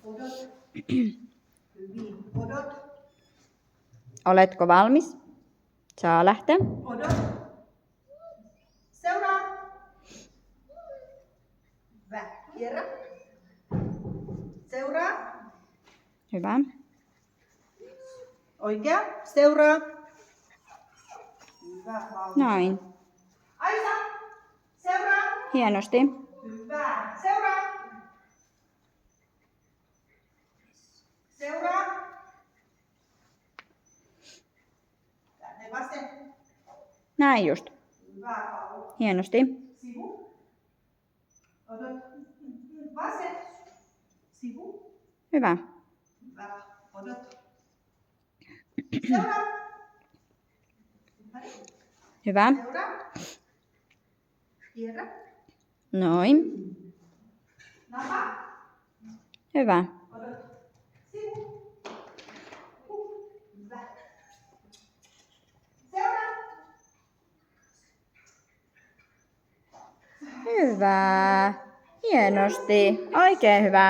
Odot. Hyvin. Odot. Oletko valmis? Saa lähteä. Odot. Seuraa. Hyvä. Kierrä. Seuraa. Hyvä. Oikea. Seuraa. Hyvä. Noin. Aisa. Seuraa. Hienosti. Hyvä. Seuraa. Seuraa. Tänne vasen. Näin just. Hyvä, Paulu. Hienosti. Sivu. Odot. Vasen. Sivu. Hyvä. Hyvä. Odot. Seuraa. Hyvä. Seuraa. Kierrä. Noin. Napa. Hyvä. Odot. Sivu. Hyvä. Seuraa. Hyvä. Hienosti. Oikein hyvä.